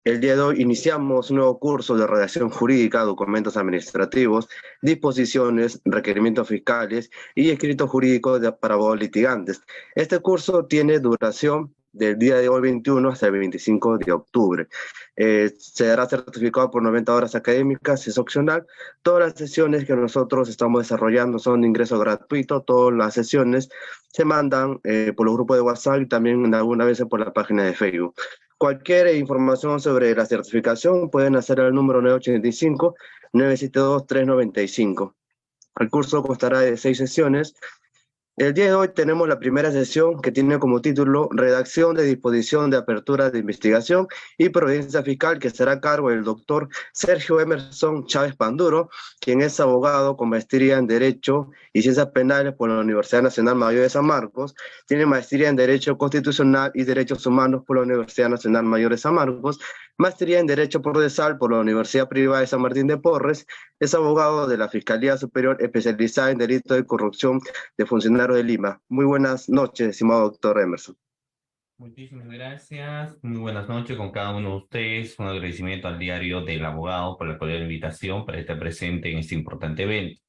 El día de hoy iniciamos un nuevo curso de redacción jurídica, documentos administrativos, disposiciones, requerimientos fiscales y escritos jurídicos para abogados litigantes. Este curso tiene duración del día de hoy 21 hasta el 25 de octubre. Se dará certificado por 90 horas académicas, es opcional. Todas las sesiones que nosotros estamos desarrollando son de ingreso gratuito. Todas las sesiones se mandan por los grupos de WhatsApp y también algunas veces por la página de Facebook. Cualquier información sobre la certificación pueden hacer al número 985-972-395. El curso constará de 6 sesiones. El día de hoy tenemos la primera sesión que tiene como título Redacción de disposición de apertura de investigación y providencia fiscal, que será a cargo del doctor Sergio Emerson Chávez Panduro, quien es abogado con maestría en Derecho y Ciencias Penales por la Universidad Nacional Mayor de San Marcos. Tiene maestría en Derecho Constitucional y Derechos Humanos por la Universidad Nacional Mayor de San Marcos, maestría en Derecho Procesal por la Universidad Privada de San Martín de Porres. Es abogado de la Fiscalía Superior especializada en Delito de Corrupción de Funcionarios de Lima. Muy buenas noches, estimado doctor Emerson. Muchísimas gracias. Muy buenas noches con cada uno de ustedes. Un agradecimiento al diario del abogado por la cordial invitación para estar presente en este importante evento.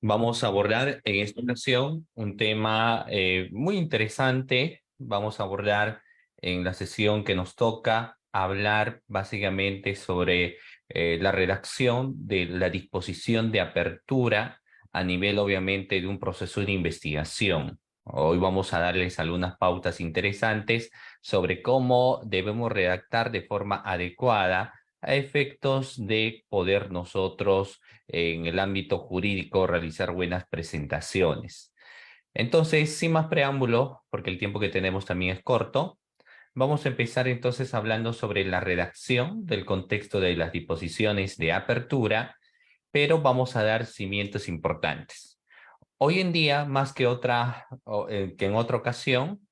Vamos a abordar en esta ocasión un tema muy interesante. Vamos a abordar en la sesión que nos toca hablar básicamente sobre la redacción de la disposición de apertura a nivel obviamente de un proceso de investigación. Hoy vamos a darles algunas pautas interesantes sobre cómo debemos redactar de forma adecuada a efectos de poder nosotros en el ámbito jurídico realizar buenas presentaciones. Entonces, sin más preámbulo, porque el tiempo que tenemos también es corto, vamos a empezar entonces hablando sobre la redacción del contexto de las disposiciones de apertura, pero vamos a dar cimientos importantes. Hoy en día, más que en otra ocasión,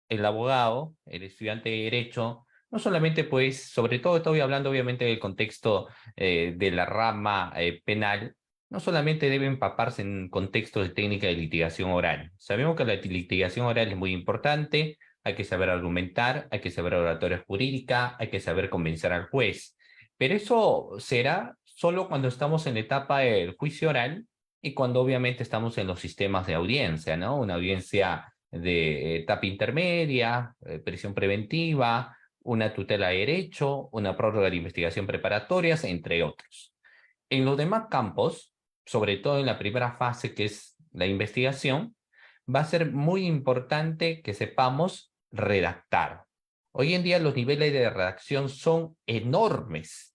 el abogado, el estudiante de derecho, no solamente pues, sobre todo estoy hablando obviamente del contexto de la rama penal, no solamente debe empaparse en contextos de técnica de litigación oral. Sabemos que la litigación oral es muy importante, hay que saber argumentar, hay que saber oratoria jurídica, hay que saber convencer al juez. Pero eso será solo cuando estamos en la etapa del juicio oral y cuando obviamente estamos en los sistemas de audiencia, ¿no? Una audiencia de etapa intermedia, prisión preventiva, una tutela de derecho, una prórroga de investigación preparatorias, entre otros. En los demás campos, sobre todo en la primera fase que es la investigación, va a ser muy importante que sepamos redactar. Hoy en día los niveles de redacción son enormes.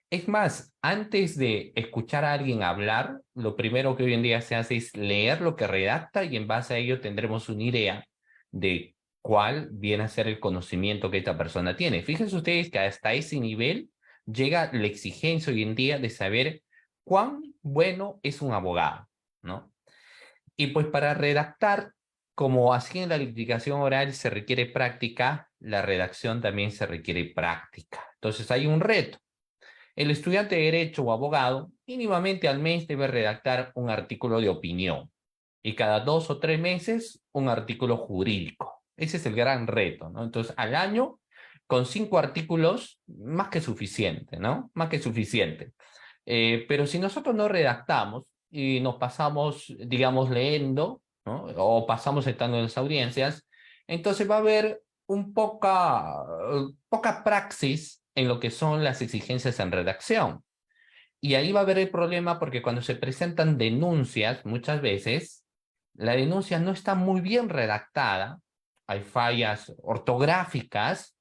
Es más, antes de escuchar a alguien hablar, lo primero que hoy en día se hace es leer lo que redacta y en base a ello tendremos una idea de cuál viene a ser el conocimiento que esta persona tiene. Fíjense ustedes que hasta ese nivel llega la exigencia hoy en día de saber cuán bueno es un abogado, ¿no? Y pues para redactar, como así en la litigación oral se requiere práctica, la redacción también se requiere práctica. Entonces hay un reto. El estudiante de derecho o abogado mínimamente al mes debe redactar un artículo de opinión y cada 2 o 3 meses un artículo jurídico. Ese es el gran reto, ¿no? Entonces, al año, con 5 artículos, más que suficiente, ¿no? Más que suficiente. Pero si nosotros no redactamos y nos pasamos, digamos, leyendo, ¿no? O pasamos estando en las audiencias, entonces va a haber poca praxis en lo que son las exigencias en redacción. Y ahí va a haber el problema porque cuando se presentan denuncias, muchas veces, la denuncia no está muy bien redactada, hay fallas ortográficas,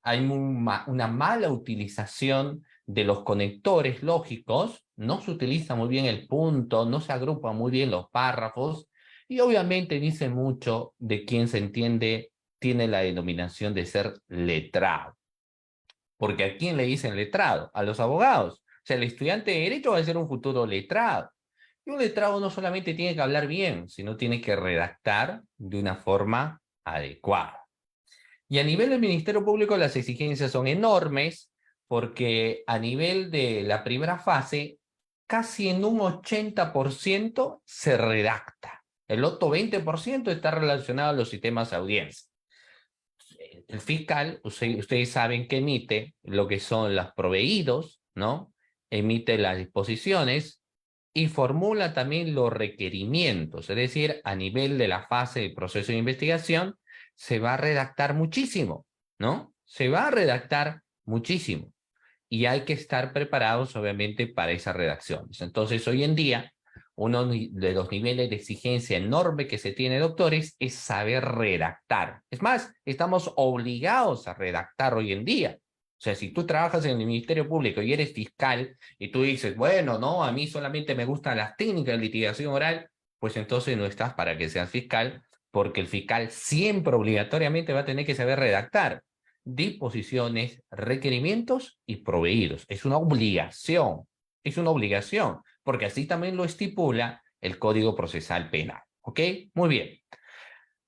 hay una mala utilización de los conectores lógicos, no se utiliza muy bien el punto, no se agrupan muy bien los párrafos, y obviamente dice mucho de quien se entiende, tiene la denominación de ser letrado. Porque ¿a quién le dicen letrado? A los abogados. O sea, el estudiante de derecho va a ser un futuro letrado. Y un letrado no solamente tiene que hablar bien, sino tiene que redactar de una forma adecuada. Y a nivel del Ministerio Público las exigencias son enormes porque a nivel de la primera fase, casi en un 80% se redacta. El otro 20% está relacionado a los sistemas de audiencia. El fiscal, ustedes saben que emite lo que son los proveídos, ¿no? Emite las disposiciones y formula también los requerimientos, es decir, a nivel de la fase del proceso de investigación, se va a redactar muchísimo, ¿no? Se va a redactar muchísimo y hay que estar preparados, obviamente, para esas redacciones. Entonces, hoy en día, uno de los niveles de exigencia enorme que se tiene, doctores, es saber redactar. Es más, estamos obligados a redactar hoy en día. O sea, si tú trabajas en el Ministerio Público y eres fiscal y tú dices, bueno, no, a mí solamente me gustan las técnicas de litigación oral, pues entonces no estás para que seas fiscal, porque el fiscal siempre obligatoriamente va a tener que saber redactar disposiciones, requerimientos y proveídos. Es una obligación, porque así también lo estipula el Código Procesal Penal. ¿Ok? Muy bien.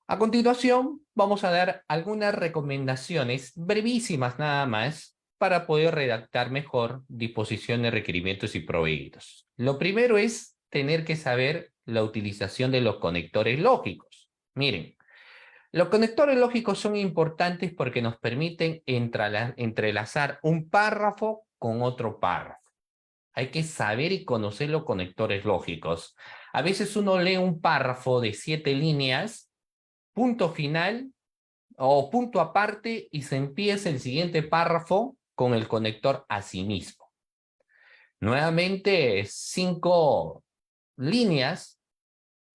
A continuación, vamos a dar algunas recomendaciones brevísimas nada más para poder redactar mejor disposiciones, requerimientos y proveídos. Lo primero es tener que saber la utilización de los conectores lógicos. Miren, los conectores lógicos son importantes porque nos permiten entrelazar un párrafo con otro párrafo. Hay que saber y conocer los conectores lógicos. A veces uno lee un párrafo de 7 líneas, punto final o punto aparte y se empieza el siguiente párrafo con el conector a sí mismo. Nuevamente 5 líneas,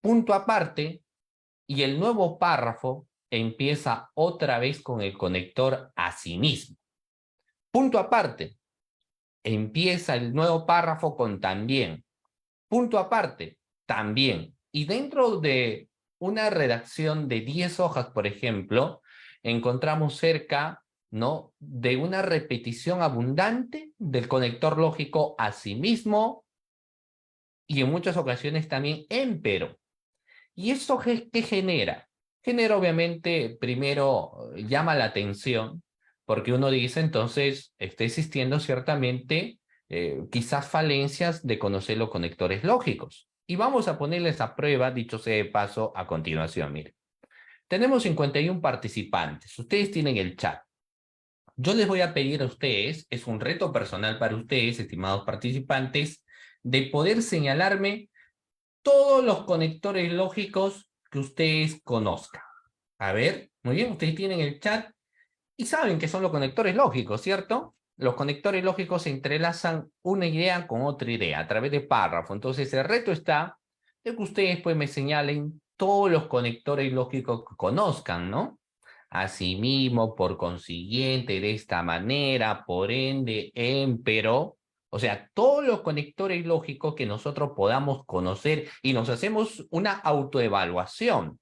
punto aparte, y el nuevo párrafo empieza otra vez con el conector a sí mismo. Punto aparte, empieza el nuevo párrafo con también. Punto aparte, también. Y dentro de una redacción de 10 hojas, por ejemplo, encontramos cerca, ¿no?, de una repetición abundante del conector lógico a sí mismo y en muchas ocasiones también en pero. ¿Y esto qué genera? Genera, obviamente, primero llama la atención, porque uno dice, entonces, está existiendo ciertamente quizás falencias de conocer los conectores lógicos. Y vamos a ponerles a prueba, dicho sea de paso, a continuación. Miren, tenemos 51 participantes. Ustedes tienen el chat. Yo les voy a pedir a ustedes, es un reto personal para ustedes, estimados participantes, de poder señalarme todos los conectores lógicos que ustedes conozcan. A ver, muy bien, ustedes tienen el chat y saben que son los conectores lógicos, ¿cierto? Los conectores lógicos se entrelazan una idea con otra idea a través de párrafo. Entonces, el reto está de que ustedes pues me señalen todos los conectores lógicos que conozcan, ¿no? Asimismo, por consiguiente, de esta manera, por ende, pero, o sea, todos los conectores lógicos que nosotros podamos conocer y nos hacemos una autoevaluación.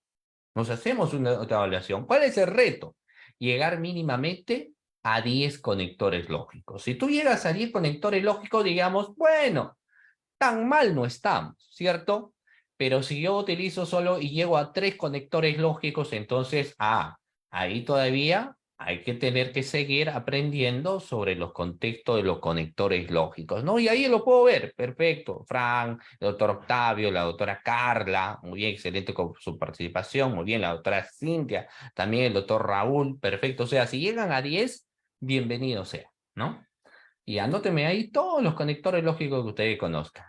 Nos hacemos una autoevaluación. ¿Cuál es el reto? Llegar mínimamente a 10 conectores lógicos. Si tú llegas a 10 conectores lógicos, digamos, bueno, tan mal no estamos, ¿cierto? Pero si yo utilizo solo y llego a 3 conectores lógicos, entonces, ahí todavía hay que tener que seguir aprendiendo sobre los contextos de los conectores lógicos, ¿no? Y ahí lo puedo ver, perfecto. Frank, el doctor Octavio, la doctora Carla, muy bien, excelente con su participación, muy bien, la doctora Cintia, también el doctor Raúl, perfecto. O sea, si llegan a 10, bienvenido sea, ¿no? Y anóteme ahí todos los conectores lógicos que ustedes conozcan.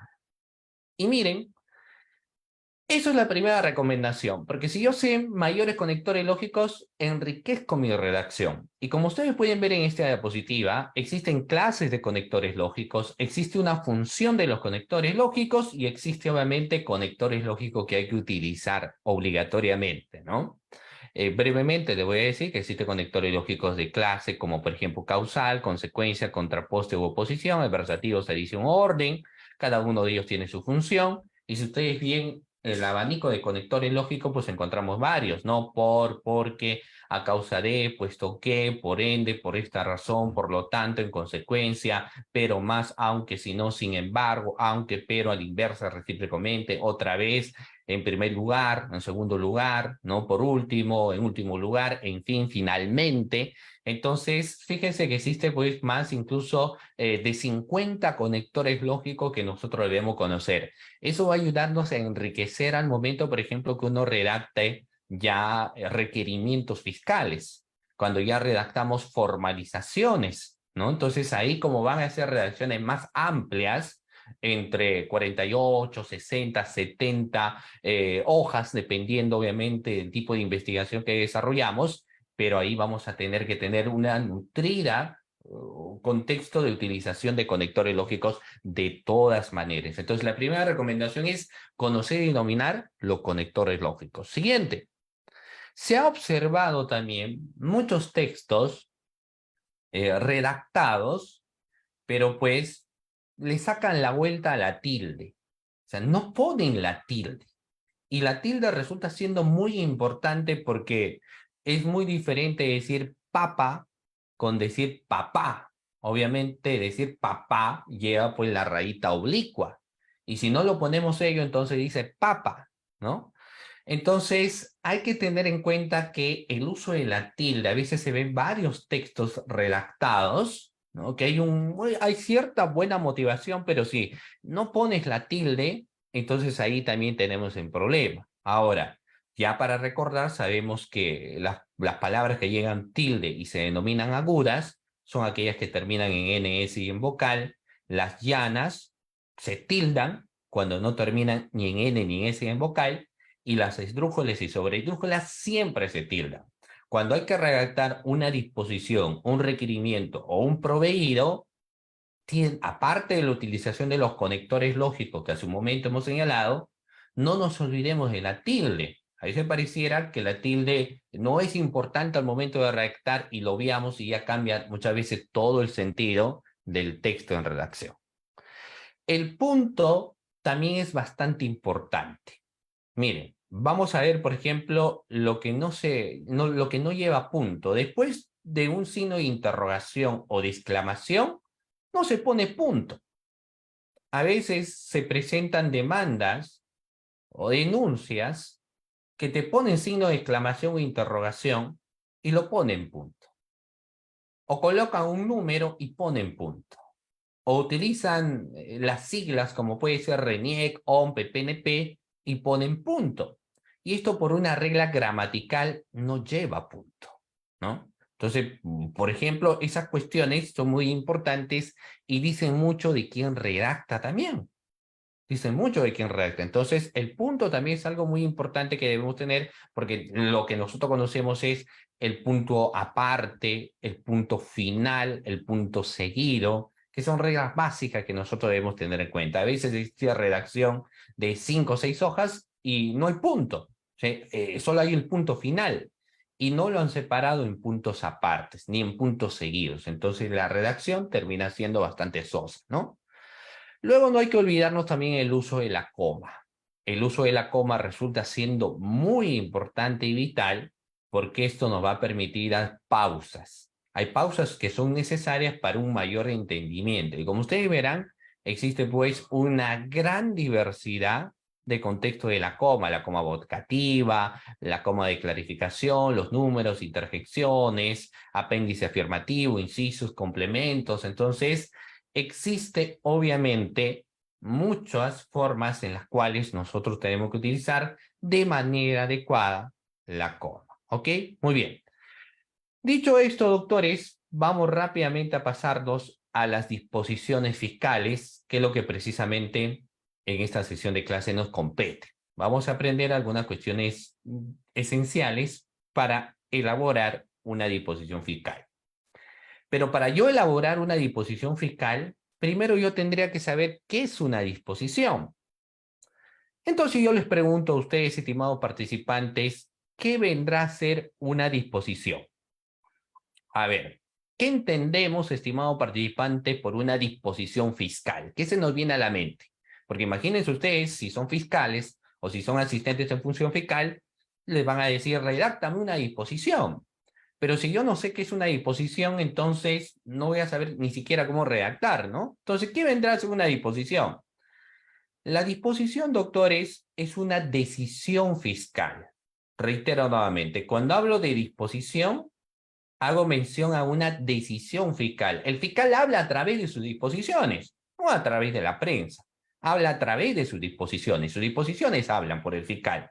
Y miren, eso es la primera recomendación, porque si yo sé mayores conectores lógicos, enriquezco mi redacción. Y como ustedes pueden ver en esta diapositiva, existen clases de conectores lógicos, existe una función de los conectores lógicos y existe obviamente conectores lógicos que hay que utilizar obligatoriamente, ¿no? Brevemente le voy a decir que existen conectores lógicos de clase, como por ejemplo causal, consecuencia, contraposte u oposición, adversativos, adición o orden. Cada uno de ellos tiene su función. Y si ustedes ven el abanico de conectores lógicos, pues encontramos varios, ¿no? Porque, a causa de, puesto que, por ende, por esta razón, por lo tanto, en consecuencia, pero más, aunque, si no, sin embargo, aunque, pero, a la inversa, recíprocamente, otra vez, en primer lugar, en segundo lugar, ¿no? Por último, en último lugar, en fin, finalmente. Entonces, fíjense que existe pues más incluso de 50 conectores lógicos que nosotros debemos conocer. Eso va a ayudarnos a enriquecer al momento, por ejemplo, que uno redacte ya requerimientos fiscales. cuando ya redactamos formalizaciones, ¿no? Entonces ahí como van a ser redacciones más amplias, entre 48, 60, 70 hojas, dependiendo obviamente del tipo de investigación que desarrollamos, pero ahí vamos a tener que tener una nutrida contexto de utilización de conectores lógicos de todas maneras. Entonces, la primera recomendación es conocer y dominar los conectores lógicos. Siguiente, se ha observado también muchos textos redactados, pero pues le sacan la vuelta a la tilde. O sea, no ponen la tilde. Y la tilde resulta siendo muy importante porque es muy diferente decir papa con decir papá. Obviamente decir papá lleva pues la rayita oblicua. Y si no lo ponemos ello, entonces dice papa, ¿no? Entonces hay que tener en cuenta que el uso de la tilde, a veces se ven varios textos redactados, ¿no? Que hay cierta buena motivación, pero si no pones la tilde, entonces ahí también tenemos el problema. Ahora, ya para recordar, sabemos que las palabras que llegan tilde y se denominan agudas son aquellas que terminan en NS y en vocal. Las llanas se tildan cuando no terminan ni en N ni en S en vocal, y las esdrújulas y sobreesdrújulas siempre se tildan. Cuando hay que redactar una disposición, un requerimiento o un proveído, aparte de la utilización de los conectores lógicos que hace un momento hemos señalado, no nos olvidemos de la tilde. A veces pareciera que la tilde no es importante al momento de redactar y lo veamos y ya cambia muchas veces todo el sentido del texto en redacción. El punto también es bastante importante. Miren, vamos a ver, por ejemplo, lo que no lleva punto. Después de un signo de interrogación o de exclamación, no se pone punto. A veces se presentan demandas o denuncias que te ponen signo de exclamación o interrogación y lo ponen punto. O colocan un número y ponen punto. O utilizan las siglas como puede ser RENIEC, OMP, PNP y ponen punto. Y esto por una regla gramatical no lleva punto, ¿no? Entonces, por ejemplo, esas cuestiones son muy importantes y dicen mucho de quién redacta también. Dicen mucho de quién redacta. Entonces, el punto también es algo muy importante que debemos tener, porque lo que nosotros conocemos es el punto aparte, el punto final, el punto seguido, que son reglas básicas que nosotros debemos tener en cuenta. A veces existe redacción de 5 o 6 hojas y no hay punto, ¿sí? Solo hay el punto final y no lo han separado en puntos apartes ni en puntos seguidos. Entonces, la redacción termina siendo bastante sosa, ¿no? Luego no hay que olvidarnos también el uso de la coma. El uso de la coma resulta siendo muy importante y vital porque esto nos va a permitir dar pausas. Hay pausas que son necesarias para un mayor entendimiento. Y como ustedes verán, existe pues una gran diversidad de contexto de la coma vocativa, la coma de clarificación, los números, interjecciones, apéndice afirmativo, incisos, complementos. Entonces, existe obviamente muchas formas en las cuales nosotros tenemos que utilizar de manera adecuada la coma. ¿Ok? Muy bien. Dicho esto, doctores, vamos rápidamente a pasarnos a las disposiciones fiscales, que es lo que precisamente en esta sesión de clase nos compete. Vamos a aprender algunas cuestiones esenciales para elaborar una disposición fiscal. Pero para yo elaborar una disposición fiscal, primero yo tendría que saber qué es una disposición. Entonces yo les pregunto a ustedes, estimados participantes, ¿qué vendrá a ser una disposición? A ver, ¿qué entendemos, estimado participante, por una disposición fiscal? ¿Qué se nos viene a la mente? Porque imagínense ustedes, si son fiscales o si son asistentes en función fiscal, les van a decir, redáctame una disposición. Pero si yo no sé qué es una disposición, entonces no voy a saber ni siquiera cómo redactar, ¿no? Entonces, ¿qué vendrá a ser una disposición? La disposición, doctores, es una decisión fiscal. Reitero nuevamente, cuando hablo de disposición, hago mención a una decisión fiscal. El fiscal habla a través de sus disposiciones, no a través de la prensa. Habla a través de sus disposiciones. Sus disposiciones hablan por el fiscal.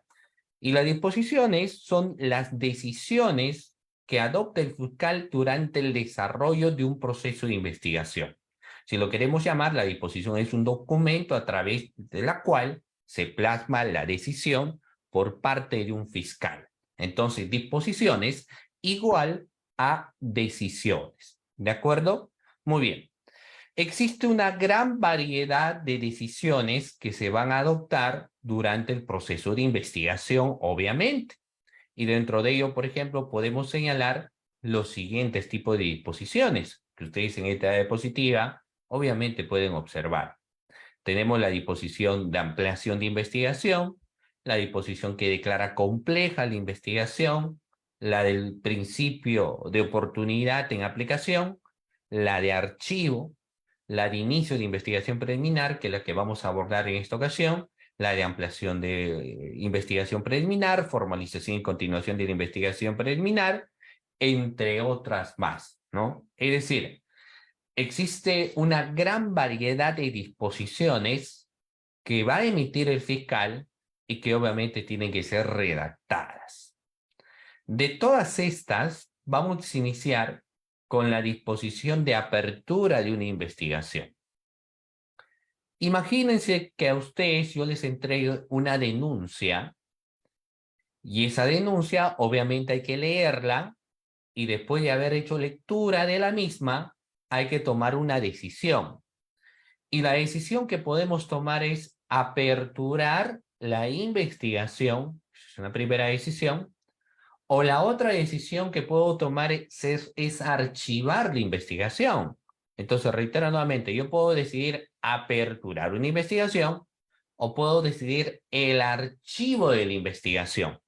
Y las disposiciones son las decisiones que adopta el fiscal durante el desarrollo de un proceso de investigación. Si lo queremos llamar, la disposición es un documento a través de la cual se plasma la decisión por parte de un fiscal. Entonces, disposiciones igual a decisiones. ¿De acuerdo? Muy bien. Existe una gran variedad de decisiones que se van a adoptar durante el proceso de investigación, obviamente. Y dentro de ello, por ejemplo, podemos señalar los siguientes tipos de disposiciones que ustedes en esta diapositiva obviamente pueden observar. Tenemos la disposición de ampliación de investigación, la disposición que declara compleja la investigación, la del principio de oportunidad en aplicación, la de archivo, la de inicio de investigación preliminar, que es la que vamos a abordar en esta ocasión, la de ampliación de investigación preliminar, formalización y continuación de la investigación preliminar, entre otras más, ¿no? Es decir, existe una gran variedad de disposiciones que va a emitir el fiscal y que obviamente tienen que ser redactadas. De todas estas, vamos a iniciar con la disposición de apertura de una investigación. Imagínense que a ustedes yo les entrego una denuncia y esa denuncia obviamente hay que leerla y después de haber hecho lectura de la misma hay que tomar una decisión. Y la decisión que podemos tomar es aperturar la investigación, es una primera decisión, o la otra decisión que puedo tomar es archivar la investigación. Entonces, reitero nuevamente, yo puedo decidir aperturar una investigación o puedo decidir el archivo de la investigación.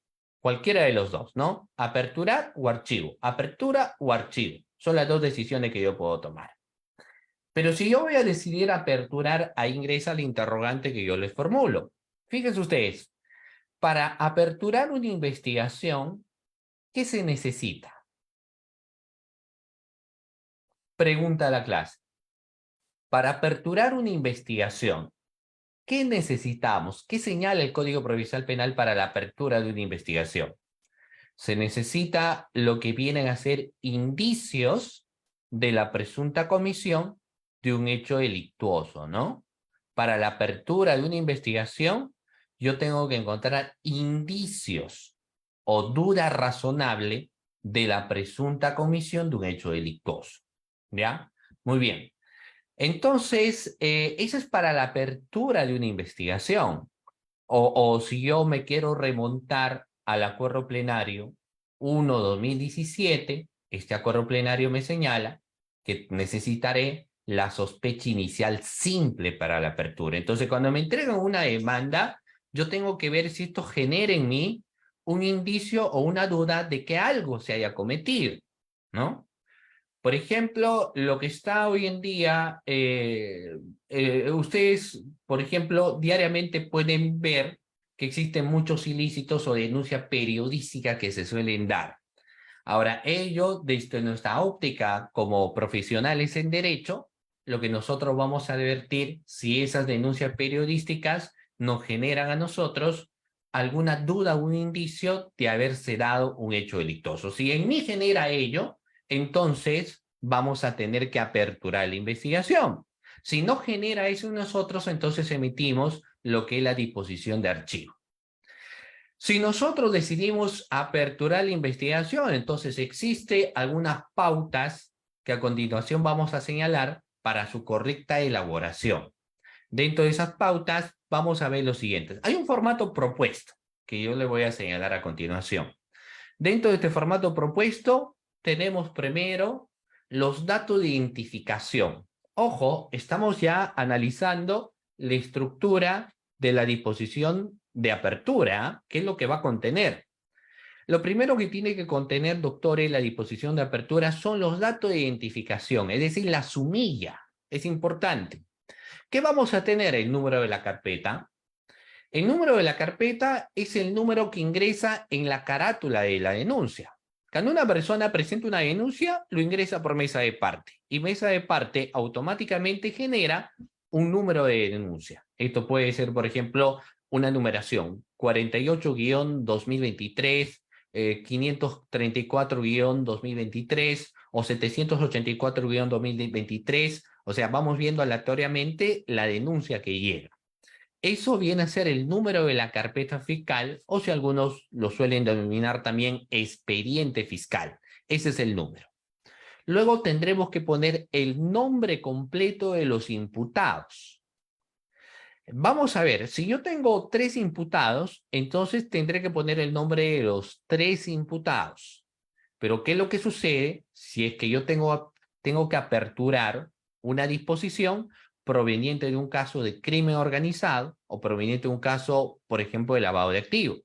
Cualquiera de los dos, ¿no? Aperturar o archivo. Apertura o archivo. Son las dos decisiones que yo puedo tomar. Pero si yo voy a decidir aperturar, ahí ingresa el interrogante que yo les formulo. Fíjense ustedes, para aperturar una investigación, ¿qué se necesita? Pregunta a la clase. Para aperturar una investigación, ¿qué necesitamos? ¿Qué señala el Código Procesal Penal para la apertura de una investigación? Se necesita lo que vienen a ser indicios de la presunta comisión de un hecho delictuoso, ¿no? Para la apertura de una investigación, yo tengo que encontrar indicios o duda razonable de la presunta comisión de un hecho delictuoso. ¿Ya? Muy bien. Entonces, eso es para la apertura de una investigación. O si yo me quiero remontar al acuerdo plenario 1/2017, este acuerdo plenario me señala que necesitaré la sospecha inicial simple para la apertura. Entonces, cuando me entregan una demanda, yo tengo que ver si esto genera en mí un indicio o una duda de que algo se haya cometido, ¿no? Por ejemplo, lo que está hoy en día, ustedes, por ejemplo, diariamente pueden ver que existen muchos ilícitos o denuncias periodísticas que se suelen dar. Ahora, ello, desde nuestra óptica como profesionales en derecho, lo que nosotros vamos a advertir si esas denuncias periodísticas nos generan a nosotros alguna duda o un indicio de haberse dado un hecho delictuoso. Si en mí genera ello, entonces vamos a tener que aperturar la investigación. Si no genera eso en nosotros, entonces emitimos lo que es la disposición de archivo. Si nosotros decidimos aperturar la investigación, entonces existe algunas pautas que a continuación vamos a señalar para su correcta elaboración. Dentro de esas pautas vamos a ver lo siguiente. Hay un formato propuesto que yo le voy a señalar a continuación. Dentro de este formato propuesto tenemos primero los datos de identificación. Ojo, estamos ya analizando la estructura de la disposición de apertura, ¿qué es lo que va a contener? Lo primero que tiene que contener, doctores, la disposición de apertura son los datos de identificación, es decir, la sumilla. Es importante. ¿Qué vamos a tener? El número de la carpeta. El número de la carpeta es el número que ingresa en la carátula de la denuncia. Cuando una persona presenta una denuncia, lo ingresa por mesa de parte. Y mesa de parte automáticamente genera un número de denuncia. Esto puede ser, por ejemplo, una numeración 48-2023, 534-2023 o 784-2023. O sea, vamos viendo aleatoriamente la denuncia que llega. Eso viene a ser el número de la carpeta fiscal, o si algunos lo suelen denominar también expediente fiscal. Ese es el número. Luego tendremos que poner el nombre completo de los imputados. Vamos a ver, si yo tengo 3 imputados, entonces tendré que poner el nombre de los 3 imputados. Pero ¿qué es lo que sucede si es que yo tengo que aperturar una disposición proveniente de un caso de crimen organizado o proveniente de un caso, por ejemplo, de lavado de activos?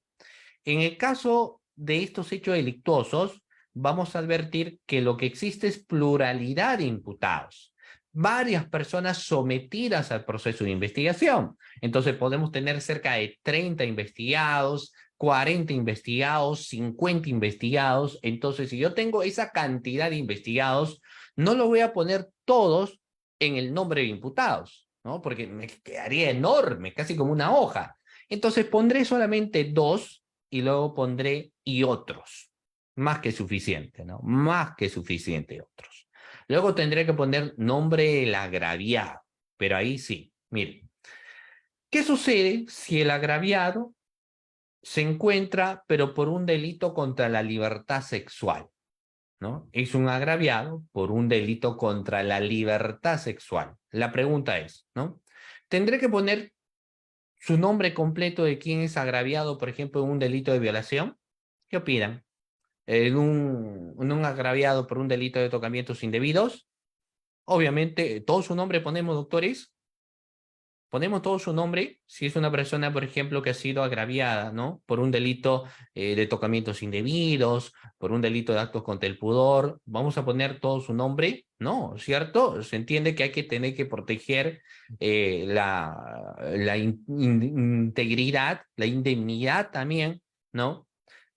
En el caso de estos hechos delictuosos, vamos a advertir que lo que existe es pluralidad de imputados, varias personas sometidas al proceso de investigación. Entonces podemos tener cerca de 30 investigados, 40 investigados, 50 investigados. Entonces, si yo tengo esa cantidad de investigados, no lo voy a poner todos en el nombre de imputados, ¿no? Porque me quedaría enorme, casi como una hoja. Entonces pondré solamente 2 y luego pondré y otros. Más que suficiente, ¿no? Más que suficiente otros. Luego tendré que poner nombre del agraviado, pero ahí sí, mire. ¿Qué sucede si el agraviado se encuentra, pero por un delito contra la libertad sexual, ¿no? Es un agraviado por un delito contra la libertad sexual. La pregunta es, ¿no? ¿Tendré que poner su nombre completo de quién es agraviado, por ejemplo, en un delito de violación? ¿Qué opinan? En un agraviado por un delito de tocamientos indebidos, obviamente, todo su nombre ponemos, doctores, ponemos todo su nombre, si es una persona, por ejemplo, que ha sido agraviada, ¿no? Por un delito de tocamientos indebidos, por un delito de actos contra el pudor, ¿vamos a poner todo su nombre? No, ¿cierto? Se entiende que hay que tener que proteger la integridad, la indemnidad también, ¿no?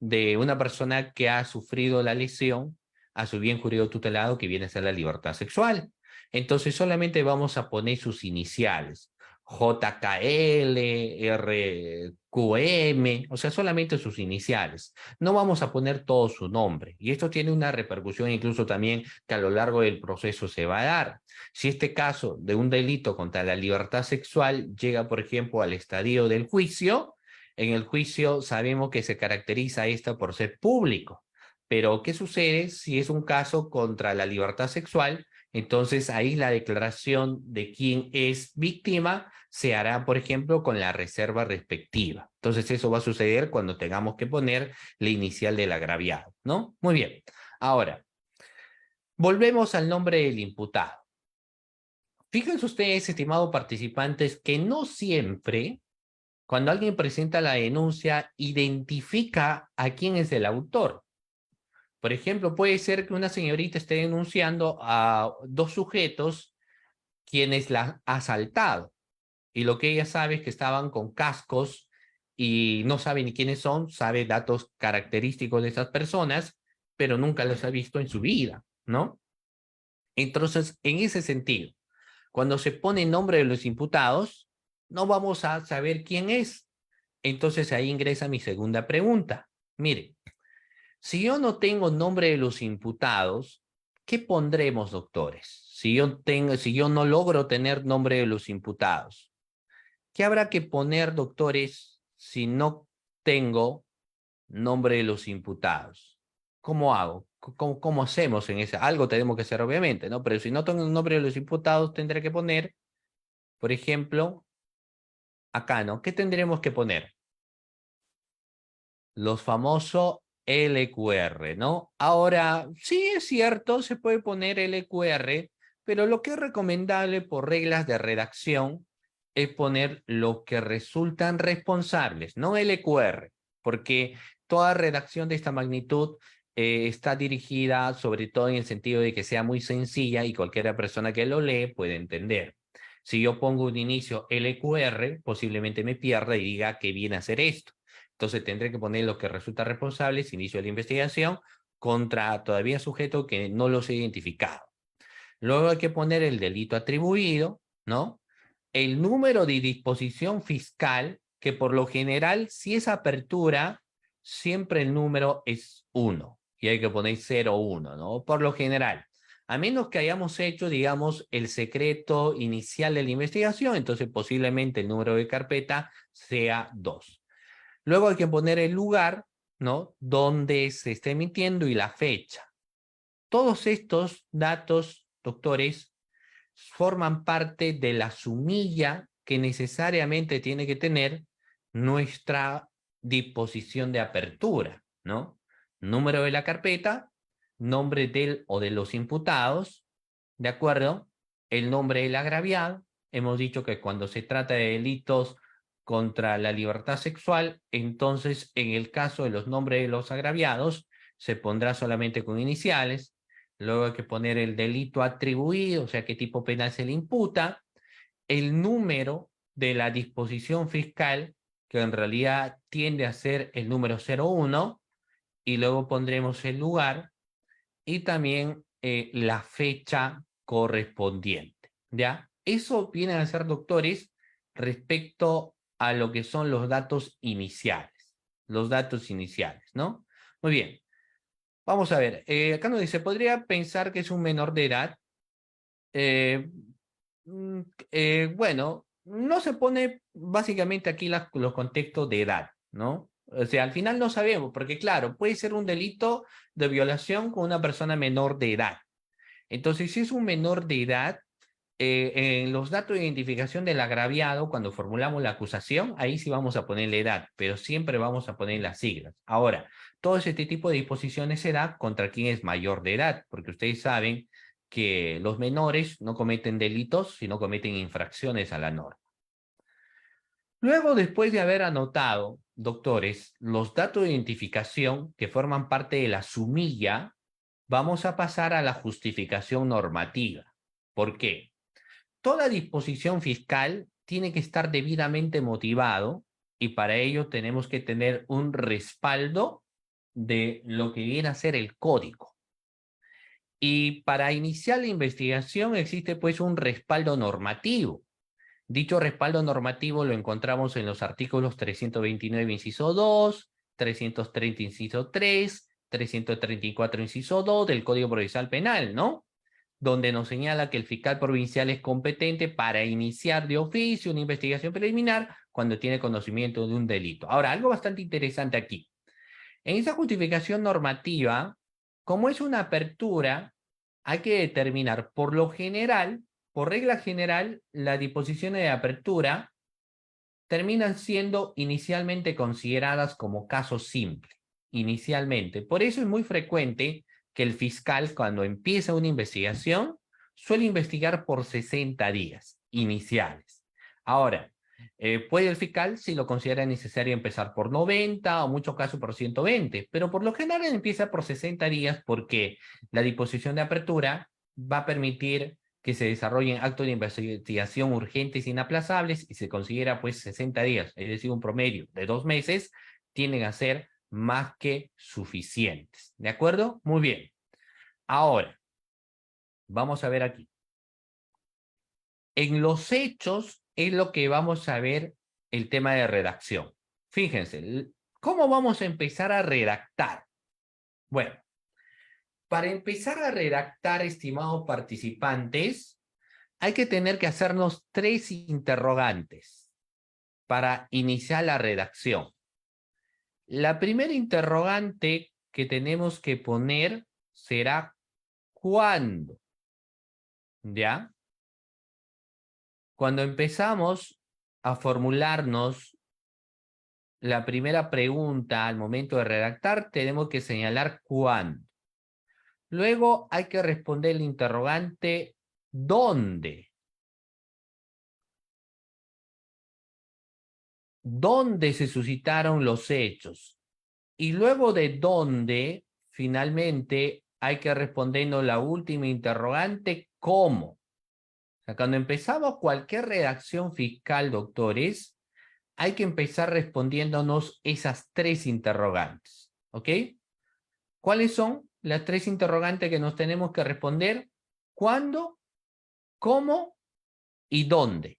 De una persona que ha sufrido la lesión a su bien jurídico tutelado, que viene a ser la libertad sexual. Entonces solamente vamos a poner sus iniciales. JKL, RQM, o sea, solamente sus iniciales. No vamos a poner todo su nombre. Y esto tiene una repercusión incluso también que a lo largo del proceso se va a dar. Si este caso de un delito contra la libertad sexual llega, por ejemplo, al estadio del juicio, en el juicio sabemos que se caracteriza esto por ser público. Pero, ¿qué sucede si es un caso contra la libertad sexual? Entonces, ahí la declaración de quién es víctima se hará, por ejemplo, con la reserva respectiva. Entonces, eso va a suceder cuando tengamos que poner la inicial del agraviado, ¿no? Muy bien. Ahora, volvemos al nombre del imputado. Fíjense ustedes, estimados participantes, que no siempre, cuando alguien presenta la denuncia, identifica a quién es el autor. Por ejemplo, puede ser que una señorita esté denunciando a 2 sujetos quienes la han asaltado. Y lo que ella sabe es que estaban con cascos y no sabe ni quiénes son, sabe datos característicos de esas personas, pero nunca los ha visto en su vida, ¿no? Entonces, en ese sentido, cuando se pone el nombre de los imputados, no vamos a saber quién es. Entonces ahí ingresa mi segunda pregunta. Mire, si yo no tengo nombre de los imputados, ¿qué pondremos, doctores? Si yo no logro tener nombre de los imputados, ¿qué habrá que poner, doctores, si no tengo nombre de los imputados? ¿Cómo hago? ¿Cómo hacemos en ese? Algo tenemos que hacer, obviamente, ¿no? Pero si no tengo el nombre de los imputados, tendré que poner, por ejemplo, acá, ¿no? ¿Qué tendremos que poner? Los famosos LQR, ¿no? Ahora, sí es cierto, se puede poner LQR, pero lo que es recomendable por reglas de redacción es poner lo que resultan responsables, no LQR, porque toda redacción de esta magnitud está dirigida sobre todo en el sentido de que sea muy sencilla y cualquier persona que lo lee puede entender. Si yo pongo un inicio LQR, posiblemente me pierda y diga que viene a hacer esto. Entonces tendré que poner lo que resulta responsable, inicio de la investigación, contra todavía sujeto que no los he identificado. Luego hay que poner el delito atribuido, ¿no? El número de disposición fiscal, que por lo general, si es apertura, siempre el número es 1 y hay que poner 01, ¿no? Por lo general. A menos que hayamos hecho, digamos, el secreto inicial de la investigación, entonces posiblemente el número de carpeta sea 2. Luego hay que poner el lugar, ¿no? Donde se esté emitiendo y la fecha. Todos estos datos, doctores, forman parte de la sumilla que necesariamente tiene que tener nuestra disposición de apertura, ¿no? Número de la carpeta, nombre del o de los imputados, ¿de acuerdo? El nombre del agraviado. Hemos dicho que cuando se trata de delitos contra la libertad sexual, entonces en el caso de los nombres de los agraviados, se pondrá solamente con iniciales. Luego hay que poner el delito atribuido, o sea, qué tipo penal se le imputa, el número de la disposición fiscal, que en realidad tiende a ser el número 01, y luego pondremos el lugar y también la fecha correspondiente, ¿ya? Eso viene a ser, doctores, respecto a lo que son los datos iniciales, ¿no? Muy bien, vamos a ver, acá nos dice, podría pensar que es un menor de edad. Eh, bueno, no se pone básicamente aquí los contextos de edad, ¿no? O sea, al final no sabemos, porque claro, puede ser un delito de violación con una persona menor de edad. Entonces, si es un menor de edad, en los datos de identificación del agraviado, cuando formulamos la acusación, ahí sí vamos a poner la edad, pero siempre vamos a poner las siglas. Ahora, todo este tipo de disposiciones se da contra quien es mayor de edad, porque ustedes saben que los menores no cometen delitos, sino cometen infracciones a la norma. Luego, después de haber anotado, doctores, los datos de identificación que forman parte de la sumilla, vamos a pasar a la justificación normativa. ¿Por qué? Toda disposición fiscal tiene que estar debidamente motivado y para ello tenemos que tener un respaldo de lo que viene a ser el código. Y para iniciar la investigación existe pues un respaldo normativo. Dicho respaldo normativo lo encontramos en los artículos 329, inciso 2, 330, inciso 3, 334, inciso 2 del Código Procesal Penal, ¿no? Donde nos señala que el fiscal provincial es competente para iniciar de oficio una investigación preliminar cuando tiene conocimiento de un delito. Ahora, algo bastante interesante aquí. En esa justificación normativa, como es una apertura, hay que determinar por lo general, por regla general, las disposiciones de apertura terminan siendo inicialmente consideradas como caso simple. Inicialmente. Por eso es muy frecuente que el fiscal, cuando empieza una investigación, suele investigar por 60 días iniciales. Ahora, puede el fiscal, si lo considera necesario, empezar por 90 o en muchos casos por 120, pero por lo general empieza por 60 días porque la disposición de apertura va a permitir que se desarrollen actos de investigación urgentes e inaplazables y se considera pues 60 días, es decir, un promedio de 2 meses, tienen a ser más que suficientes. ¿De acuerdo? Muy bien. Ahora, vamos a ver aquí. En los hechos es lo que vamos a ver el tema de redacción. Fíjense, ¿cómo vamos a empezar a redactar? Bueno, para empezar a redactar, estimados participantes, hay que tener que hacernos 3 interrogantes para iniciar la redacción. La primera interrogante que tenemos que poner será ¿cuándo? ¿Ya? Cuando empezamos a formularnos la primera pregunta al momento de redactar, tenemos que señalar cuándo. Luego hay que responder el interrogante ¿dónde? ¿Dónde se suscitaron los hechos? Y luego de dónde, finalmente, hay que respondernos la última interrogante, ¿cómo? O sea, cuando empezamos cualquier redacción fiscal, doctores, hay que empezar respondiéndonos esas 3 interrogantes, ¿ok? ¿Cuáles son las 3 interrogantes que nos tenemos que responder? ¿Cuándo? ¿Cómo? ¿Y dónde?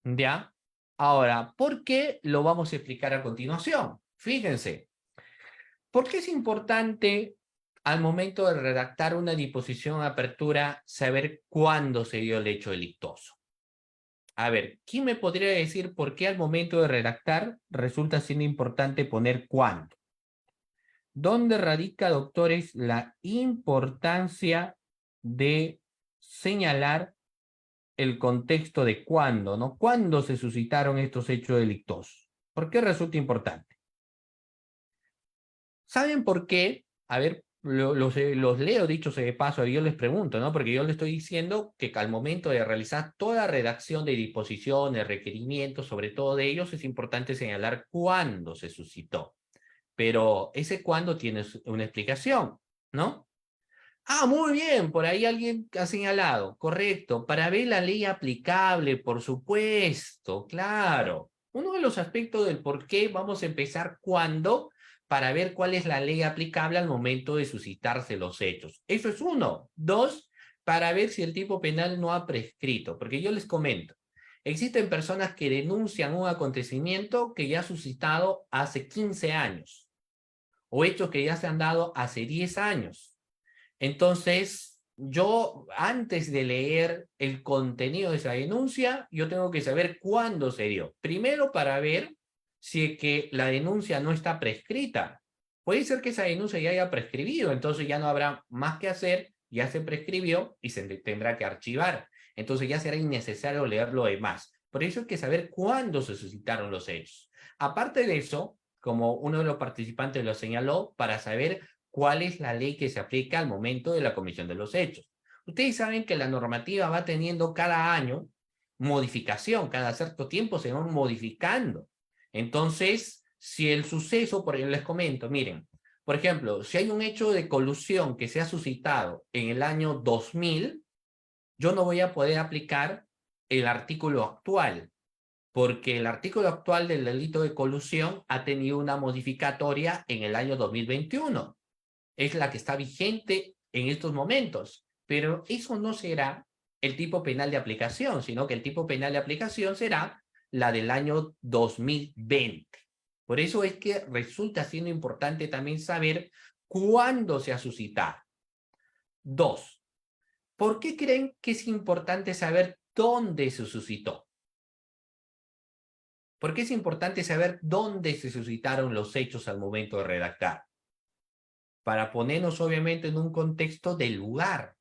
¿Ya? Ahora, ¿por qué? Lo vamos a explicar a continuación. Fíjense. ¿Por qué es importante al momento de redactar una disposición de apertura saber cuándo se dio el hecho delictuoso? A ver, ¿quién me podría decir por qué al momento de redactar resulta siendo importante poner cuándo? ¿Dónde radica, doctores, la importancia de señalar el contexto de cuándo, ¿no? ¿Cuándo se suscitaron estos hechos delictuosos? ¿Por qué resulta importante? ¿Saben por qué? A ver, los leo dicho sea de paso y yo les pregunto, ¿no? Porque yo les estoy diciendo que al momento de realizar toda redacción de disposiciones, requerimientos, sobre todo de ellos, es importante señalar cuándo se suscitó. Pero ese cuándo tiene una explicación, ¿no? Ah, muy bien, por ahí alguien ha señalado, correcto, para ver la ley aplicable, por supuesto, claro. Uno de los aspectos del por qué vamos a empezar cuándo, para ver cuál es la ley aplicable al momento de suscitarse los hechos. Eso es uno. Dos, para ver si el tipo penal no ha prescrito, porque yo les comento, existen personas que denuncian un acontecimiento que ya ha suscitado hace 15 años, o hechos que ya se han dado hace 10 años. Entonces, yo antes de leer el contenido de esa denuncia, yo tengo que saber cuándo se dio. Primero para ver si es que la denuncia no está prescrita. Puede ser que esa denuncia ya haya prescribido, entonces ya no habrá más que hacer, ya se prescribió y se tendrá que archivar. Entonces ya será innecesario leer lo demás. Por eso hay que saber cuándo se suscitaron los hechos. Aparte de eso, como uno de los participantes lo señaló, para saber cuál es la ley que se aplica al momento de la comisión de los hechos. Ustedes saben que la normativa va teniendo cada año modificación, cada cierto tiempo se van modificando. Entonces, si el suceso, por ejemplo, les comento, miren, por ejemplo, si hay un hecho de colusión que se ha suscitado en el año 2000, yo no voy a poder aplicar el artículo actual, porque el artículo actual del delito de colusión ha tenido una modificatoria en el año 2021. Es la que está vigente en estos momentos, pero eso no será el tipo penal de aplicación, sino que el tipo penal de aplicación será la del año 2020. Por eso es que resulta siendo importante también saber cuándo se ha suscitado. Dos, ¿por qué creen que es importante saber dónde se suscitó? ¿Por qué es importante saber dónde se suscitaron los hechos al momento de redactar? Para ponernos obviamente en un contexto del lugar,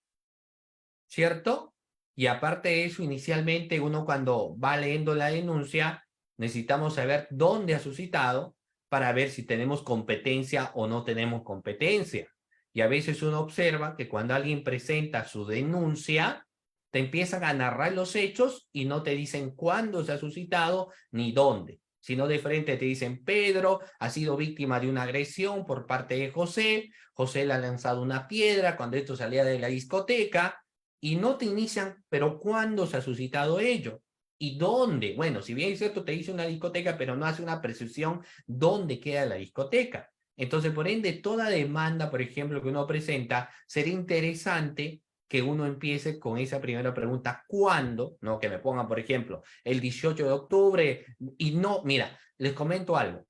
¿cierto? Y aparte de eso, inicialmente uno cuando va leyendo la denuncia, necesitamos saber dónde ha suscitado para ver si tenemos competencia o no tenemos competencia. Y a veces uno observa que cuando alguien presenta su denuncia, te empiezan a narrar los hechos y no te dicen cuándo se ha suscitado ni dónde, sino de frente te dicen: Pedro ha sido víctima de una agresión por parte de José, José le ha lanzado una piedra cuando esto salía de la discoteca, y no te inician, pero ¿cuándo se ha suscitado ello? ¿Y dónde? Bueno, si bien es cierto, te dice una discoteca, pero no hace una precisión dónde queda la discoteca. Entonces, por ende, toda demanda, por ejemplo, que uno presenta, sería interesante que uno empiece con esa primera pregunta, ¿cuándo? No, que me pongan, por ejemplo, el 18 de octubre, y no, mira, les comento algo.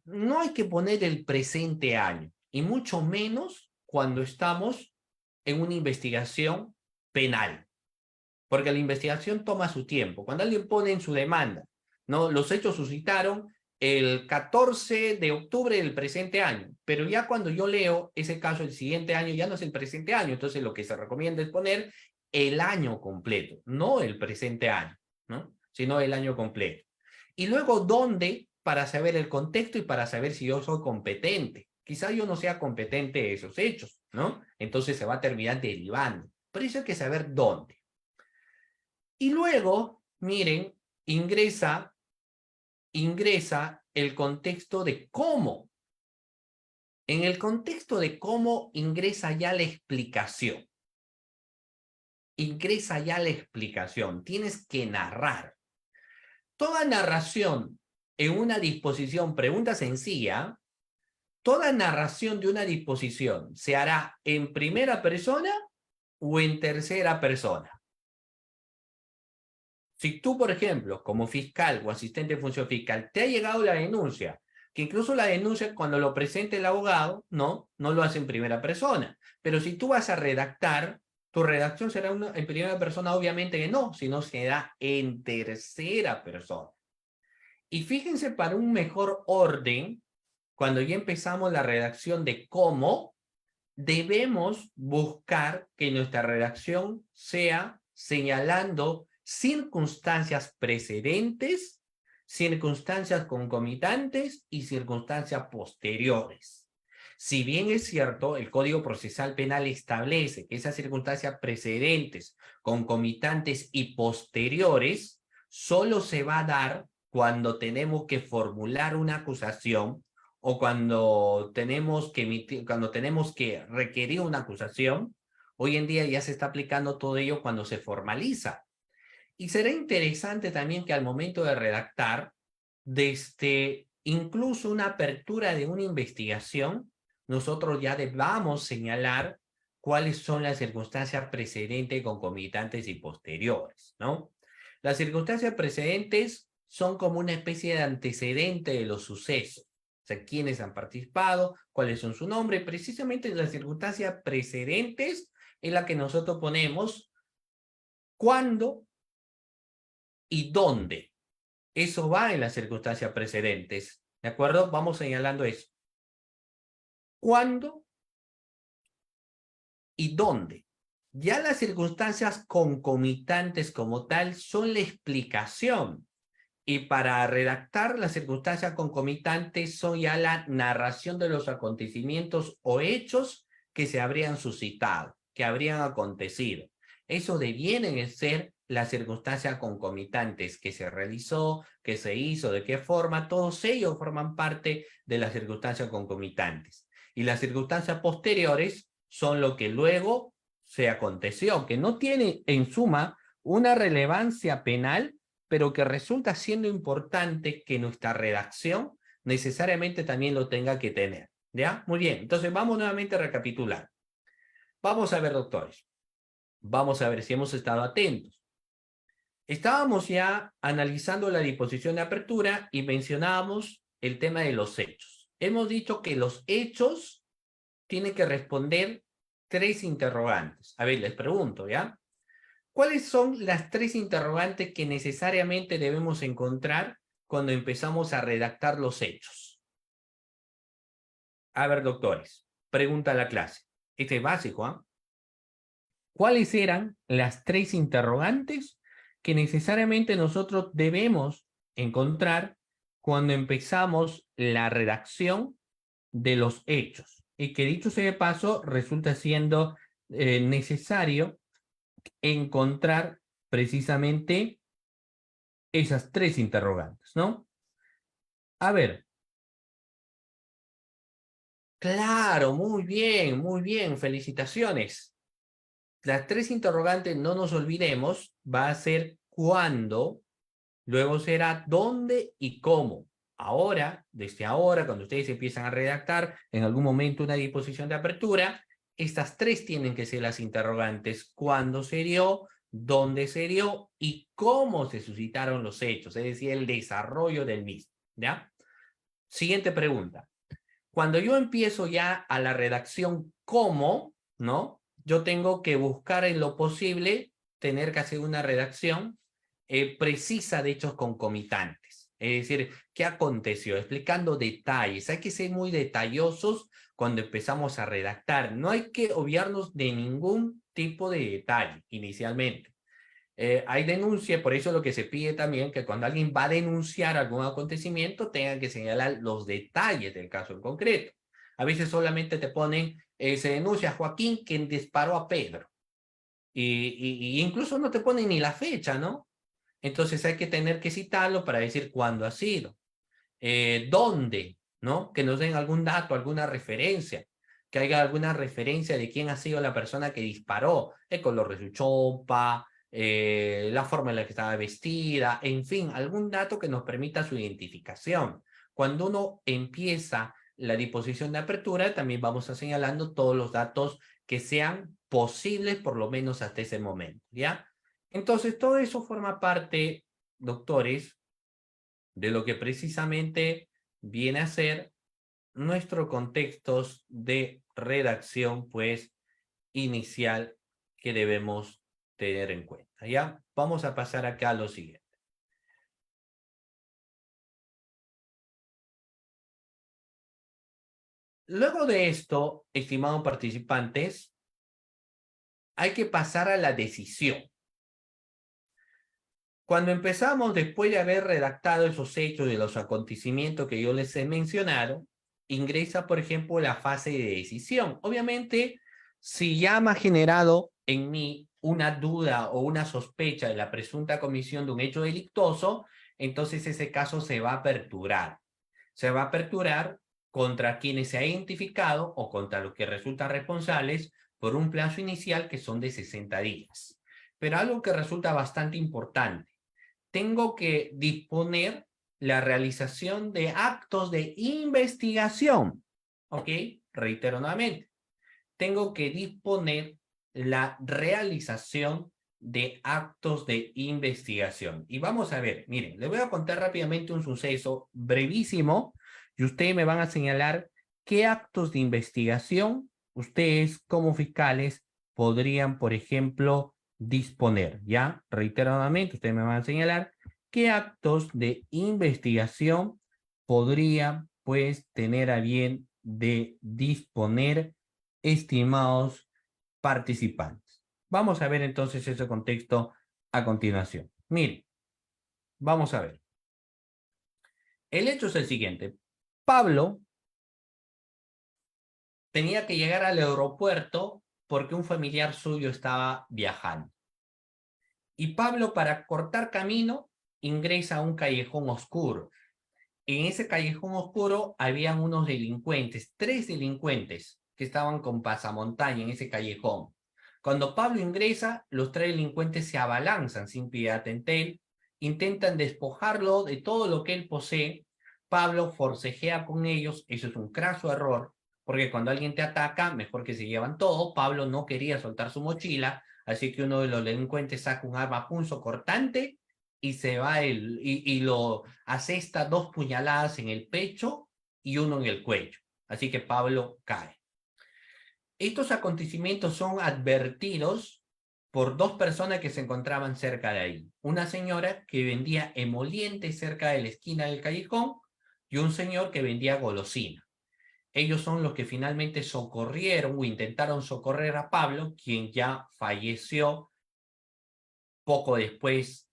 No hay que poner el presente año, y mucho menos cuando estamos en una investigación penal, porque la investigación toma su tiempo. Cuando alguien pone en su demanda, ¿no? Los hechos suscitaron el 14 de octubre del presente año, pero ya cuando yo leo ese caso el siguiente año ya no es el presente año, entonces lo que se recomienda es poner el año completo, no el presente año, ¿no? Sino el año completo. Y luego, ¿dónde? Para saber el contexto y para saber si yo soy competente. Quizá yo no sea competente de esos hechos, ¿no? Entonces se va a terminar derivando. Por eso hay que saber dónde. Y luego, miren, ingresa el contexto de cómo. En el contexto de cómo ingresa ya la explicación. Ingresa ya la explicación. Tienes que narrar. Toda narración en una disposición, pregunta sencilla, toda narración de una disposición se hará en primera persona o en tercera persona. Si tú, por ejemplo, como fiscal o asistente de función fiscal, te ha llegado la denuncia que incluso la denuncia cuando lo presente el abogado, no lo hace en primera persona. Pero si tú vas a redactar, tu redacción será en primera persona, obviamente que no, sino será en tercera persona. Y fíjense, para un mejor orden, cuando ya empezamos la redacción de cómo, debemos buscar que nuestra redacción sea señalando circunstancias precedentes, circunstancias concomitantes y circunstancias posteriores. Si bien es cierto, el Código Procesal Penal establece que esas circunstancias precedentes, concomitantes y posteriores solo se va a dar cuando tenemos que formular una acusación o cuando tenemos que requerir una acusación. Hoy en día ya se está aplicando todo ello cuando se formaliza. Y será interesante también que al momento de redactar, desde incluso una apertura de una investigación, nosotros ya debamos señalar cuáles son las circunstancias precedentes, concomitantes y posteriores, ¿no? Las circunstancias precedentes son como una especie de antecedente de los sucesos. O sea, quiénes han participado, cuáles son su nombre. Precisamente las circunstancias precedentes en la que nosotros ponemos cuándo y dónde. Eso va en las circunstancias precedentes. ¿De acuerdo? Vamos señalando eso. ¿Cuándo y dónde? Ya las circunstancias concomitantes como tal son la explicación. Y para redactar las circunstancias concomitantes son ya la narración de los acontecimientos o hechos que se habrían suscitado, que habrían acontecido. Eso devienen ser las circunstancias concomitantes que se realizó, que se hizo, de qué forma, todos ellos forman parte de las circunstancias concomitantes. Y las circunstancias posteriores son lo que luego se aconteció, que no tiene en suma una relevancia penal, pero que resulta siendo importante que nuestra redacción necesariamente también lo tenga que tener. ¿Ya? Muy bien, entonces vamos nuevamente a recapitular. Vamos a ver, doctores. Vamos a ver si hemos estado atentos. Estábamos ya analizando la disposición de apertura y mencionábamos el tema de los hechos. Hemos dicho que los hechos tienen que responder tres interrogantes. A ver, les pregunto, ¿ya? ¿Cuáles son las tres interrogantes que necesariamente debemos encontrar cuando empezamos a redactar los hechos? A ver, doctores, pregunta a la clase. Este es básico, ¿ah? ¿Cuáles eran las tres interrogantes que necesariamente nosotros debemos encontrar cuando empezamos la redacción de los hechos? Y que dicho sea de paso, resulta siendo necesario encontrar precisamente esas tres interrogantes, ¿no? A ver, claro, muy bien, felicitaciones. Las tres interrogantes, no nos olvidemos, va a ser cuándo, luego será dónde y cómo. Ahora, desde ahora, cuando ustedes empiezan a redactar en algún momento una disposición de apertura, estas tres tienen que ser las interrogantes: cuándo se dio, dónde se dio y cómo se suscitaron los hechos, es decir, el desarrollo del mismo, ¿ya? Siguiente pregunta. Cuando yo empiezo ya a la redacción cómo, ¿no? Yo tengo que buscar en lo posible tener que hacer una redacción precisa de hechos concomitantes. Es decir, ¿qué aconteció? Explicando detalles. Hay que ser muy detallosos cuando empezamos a redactar. No hay que obviarnos de ningún tipo de detalle inicialmente. Hay denuncia, por eso lo que se pide también que cuando alguien va a denunciar algún acontecimiento tenga que señalar los detalles del caso en concreto. A veces solamente te ponen, se denuncia a Joaquín quien disparó a Pedro. Y incluso no te ponen ni la fecha, ¿no? Entonces hay que tener que citarlo para decir cuándo ha sido. ¿Dónde? ¿No? Que nos den algún dato, alguna referencia. Que haya alguna referencia de quién ha sido la persona que disparó. El color de su chopa, la forma en la que estaba vestida, en fin, algún dato que nos permita su identificación. Cuando uno empieza la disposición de apertura, también vamos a señalando todos los datos que sean posibles, por lo menos hasta ese momento, ¿ya? Entonces, todo eso forma parte, doctores, de lo que precisamente viene a ser nuestro contexto de redacción, pues, inicial que debemos tener en cuenta. ¿Ya? Vamos a pasar acá a lo siguiente. Luego de esto, estimados participantes, hay que pasar a la decisión. Cuando empezamos, después de haber redactado esos hechos de los acontecimientos que yo les he mencionado, ingresa, por ejemplo, la fase de decisión. Obviamente, si ya me ha generado en mí una duda o una sospecha de la presunta comisión de un hecho delictuoso, entonces ese caso se va a aperturar. Se va a aperturar contra quienes se ha identificado o contra los que resultan responsables por un plazo inicial que son de 60 días. Pero algo que resulta bastante importante, tengo que disponer la realización de actos de investigación. ¿Ok? Reitero nuevamente. Tengo que disponer la realización de actos de investigación. Y vamos a ver, miren, les voy a contar rápidamente un suceso brevísimo y ustedes me van a señalar qué actos de investigación ustedes como fiscales podrían, por ejemplo, disponer. Ya, reiteradamente, ustedes me van a señalar qué actos de investigación podría, pues, tener a bien de disponer, estimados participantes. Vamos a ver entonces ese contexto a continuación. Miren, vamos a ver. El hecho es el siguiente. Pablo tenía que llegar al aeropuerto porque un familiar suyo estaba viajando. Y Pablo, para cortar camino, ingresa a un callejón oscuro. En ese callejón oscuro habían unos delincuentes, 3 delincuentes que estaban con pasamontaña en ese callejón. Cuando Pablo ingresa, los 3 delincuentes se abalanzan sin piedad en él, intentan despojarlo de todo lo que él posee. Pablo forcejea con ellos, eso es un craso error, porque cuando alguien te ataca, mejor que se llevan todo. Pablo no quería soltar su mochila, así que uno de los delincuentes saca un arma punzocortante y se va y lo asesta 2 puñaladas en el pecho y uno en el cuello. Así que Pablo cae. Estos acontecimientos son advertidos por 2 personas que se encontraban cerca de ahí. Una señora que vendía emolientes cerca de la esquina del callejón y un señor que vendía golosina. Ellos son los que finalmente socorrieron o intentaron socorrer a Pablo, quien ya falleció poco después.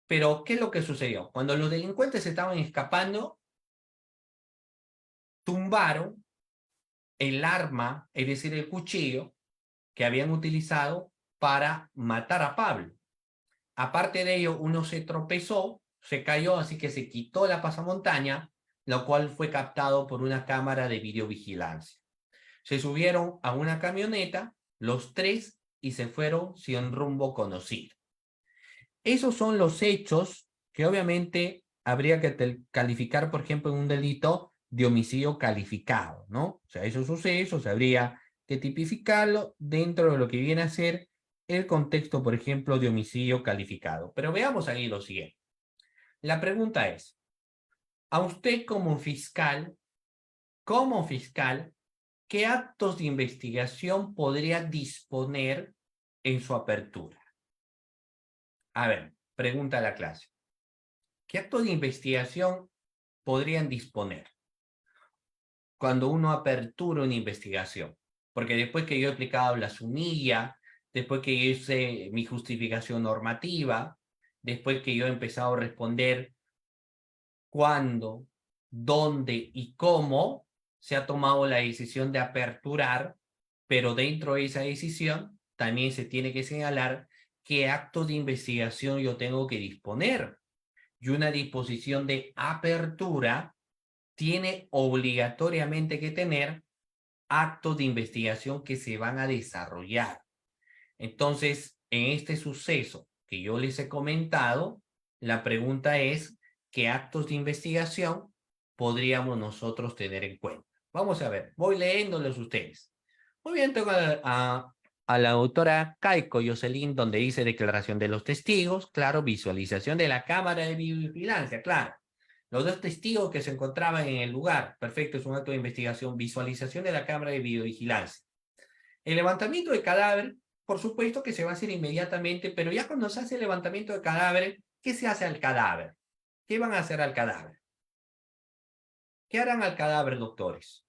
Pero, ¿qué es lo que sucedió? Cuando los delincuentes estaban escapando, tumbaron el arma, es decir, el cuchillo que habían utilizado para matar a Pablo. Aparte de ello, uno se tropezó, se cayó, así que se quitó la pasamontaña, lo cual fue captado por una cámara de videovigilancia. Se subieron a una camioneta, los 3, y se fueron sin rumbo conocido. Esos son los hechos que obviamente habría que calificar, por ejemplo, en un delito de homicidio calificado, ¿no? O sea, esos sucesos habría que tipificarlo dentro de lo que viene a ser el contexto, por ejemplo, de homicidio calificado. Pero veamos ahí lo siguiente. La pregunta es, a usted como fiscal, ¿qué actos de investigación podría disponer en su apertura? A ver, pregunta a la clase. ¿Qué actos de investigación podrían disponer cuando uno apertura una investigación? Porque después que yo he aplicado la sumilla, después que yo hice mi justificación normativa, después que yo he empezado a responder cuándo, dónde y cómo se ha tomado la decisión de aperturar, pero dentro de esa decisión también se tiene que señalar qué actos de investigación yo tengo que disponer. Y una disposición de apertura tiene obligatoriamente que tener actos de investigación que se van a desarrollar. Entonces, en este suceso que yo les he comentado, la pregunta es, ¿qué actos de investigación podríamos nosotros tener en cuenta? Vamos a ver, voy leyéndolos ustedes. Muy bien, tengo a la autora Caico Jocelyn, donde dice declaración de los testigos, claro, visualización de la cámara de vigilancia, claro. Los dos testigos que se encontraban en el lugar. Perfecto, es un acto de investigación. Visualización de la cámara de videovigilancia. El levantamiento de cadáver, por supuesto que se va a hacer inmediatamente, pero ya cuando se hace el levantamiento de cadáver, ¿qué se hace al cadáver? ¿Qué van a hacer al cadáver? ¿Qué harán al cadáver, doctores?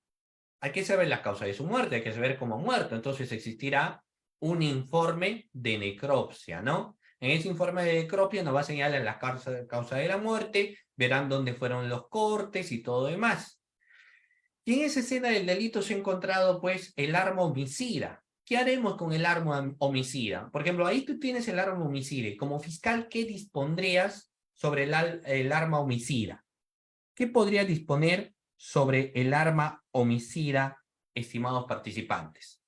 Hay que saber la causa de su muerte, hay que saber cómo ha muerto. Entonces existirá un informe de necropsia, ¿no? En ese informe de necropsia nos va a señalar la causa de la muerte, verán dónde fueron los cortes y todo demás. Y en esa escena del delito se ha encontrado, pues, el arma homicida. ¿Qué haremos con el arma homicida? Por ejemplo, ahí tú tienes el arma homicida. Y como fiscal, ¿qué dispondrías sobre el arma homicida? ¿Qué podría disponer sobre el arma homicida, estimados participantes?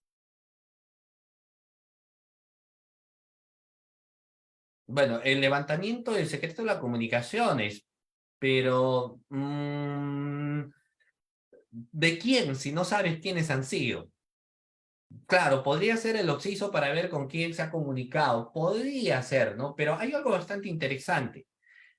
Bueno, el levantamiento del secreto de las comunicaciones, pero ¿de quién? Si no sabes quiénes han sido. Claro, podría ser el occiso para ver con quién se ha comunicado. Podría ser, ¿no? Pero hay algo bastante interesante.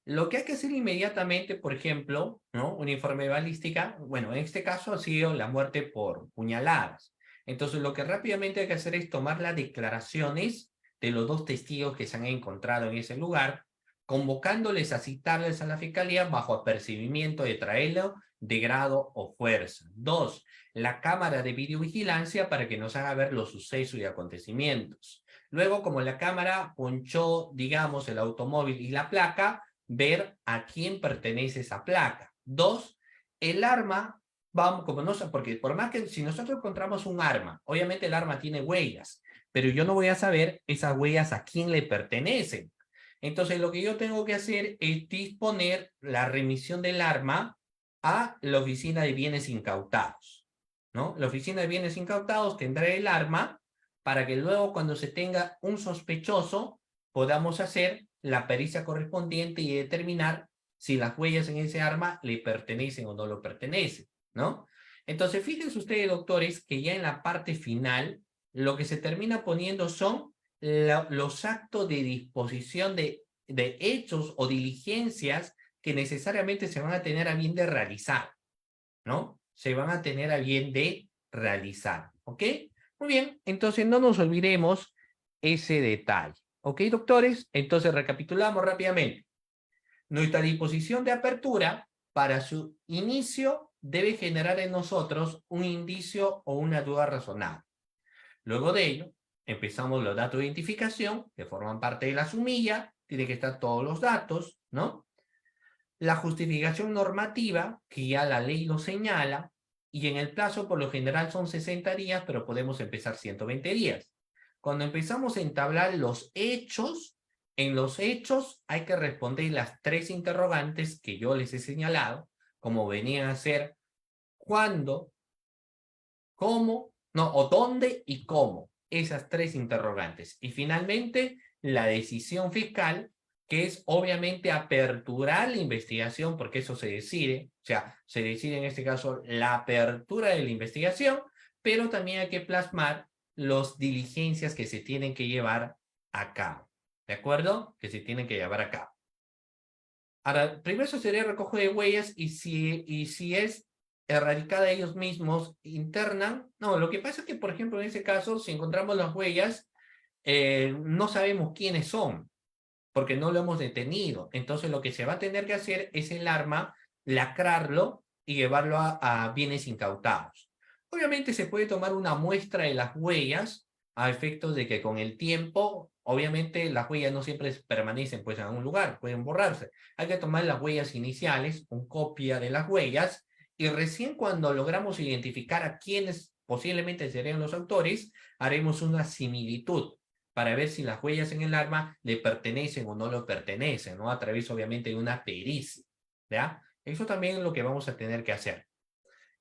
Lo que hay que hacer inmediatamente, por ejemplo, ¿no? Un informe de balística, bueno, en este caso ha sido la muerte por puñaladas. Entonces, lo que rápidamente hay que hacer es tomar las declaraciones de los dos testigos que se han encontrado en ese lugar, convocándoles a citarles a la fiscalía bajo apercibimiento de traerlo de grado o fuerza. Dos, la cámara de videovigilancia para que nos haga ver los sucesos y acontecimientos. Luego, como la cámara ponchó, digamos, el automóvil y la placa, ver a quién pertenece esa placa. Dos, el arma, vamos, como no sé, porque por más que si nosotros encontramos un arma, obviamente el arma tiene huellas, pero yo no voy a saber esas huellas a quién le pertenecen. Entonces, lo que yo tengo que hacer es disponer la remisión del arma a la oficina de bienes incautados, ¿no? La oficina de bienes incautados tendrá el arma para que luego cuando se tenga un sospechoso podamos hacer la pericia correspondiente y determinar si las huellas en ese arma le pertenecen o no lo pertenecen, ¿no? Entonces, fíjense ustedes, doctores, que ya en la parte final lo que se termina poniendo son los actos de disposición de hechos o diligencias que necesariamente se van a tener a bien de realizar, ¿no? Se van a tener a bien de realizar, ¿ok? Muy bien, entonces no nos olvidemos ese detalle, ¿ok, doctores? Entonces recapitulamos rápidamente. Nuestra disposición de apertura para su inicio debe generar en nosotros un indicio o una duda razonable. Luego de ello, empezamos los datos de identificación que forman parte de la sumilla, tiene que estar todos los datos, ¿no? La justificación normativa, que ya la ley lo señala, y en el plazo por lo general son 60 días, pero podemos empezar 120 días. Cuando empezamos a entablar los hechos, en los hechos hay que responder las tres interrogantes que yo les he señalado, como venían a ser cuándo, cómo, no, o dónde y cómo. Esas tres interrogantes. Y finalmente, la decisión fiscal, que es obviamente aperturar la investigación, porque eso se decide, o sea, se decide en este caso la apertura de la investigación, pero también hay que plasmar las diligencias que se tienen que llevar a cabo. ¿De acuerdo? Que se tienen que llevar a cabo. Ahora, primero eso sería recojo de huellas y si es erradicada ellos mismos, internan. No, lo que pasa es que, por ejemplo, en ese caso, si encontramos las huellas, no sabemos quiénes son, porque no lo hemos detenido. Entonces, lo que se va a tener que hacer es el arma, lacrarlo y llevarlo a bienes incautados. Obviamente se puede tomar una muestra de las huellas a efectos de que con el tiempo, obviamente las huellas no siempre permanecen pues en un lugar, pueden borrarse. Hay que tomar las huellas iniciales, una copia de las huellas, y recién cuando logramos identificar a quienes posiblemente serían los autores, haremos una similitud para ver si las huellas en el arma le pertenecen o no lo pertenecen, ¿no? A través, obviamente, de una pericia, ¿ya? Eso también es lo que vamos a tener que hacer.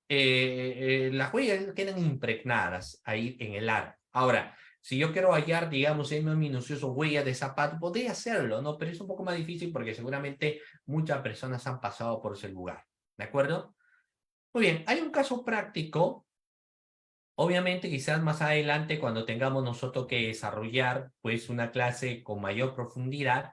Las huellas quedan impregnadas ahí en el arma. Ahora, si yo quiero hallar, digamos, en un minucioso huella de zapato, podría hacerlo, ¿no? Pero es un poco más difícil porque seguramente muchas personas han pasado por ese lugar, ¿de acuerdo? Muy bien, hay un caso práctico. Obviamente, quizás más adelante, cuando tengamos nosotros que desarrollar pues una clase con mayor profundidad,